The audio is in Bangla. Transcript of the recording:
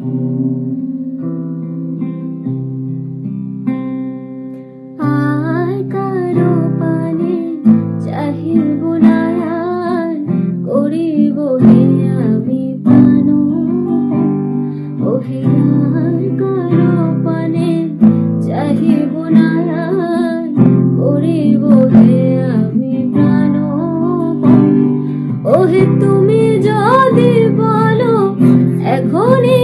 আর কারো পানে চাহিব না, আর করিব হে আমি প্রাণ। ওহে আর কারো পানে চাহিব না, আর করিব হে আমি প্রাণ। ওহে তুমি যদি বলো এখনই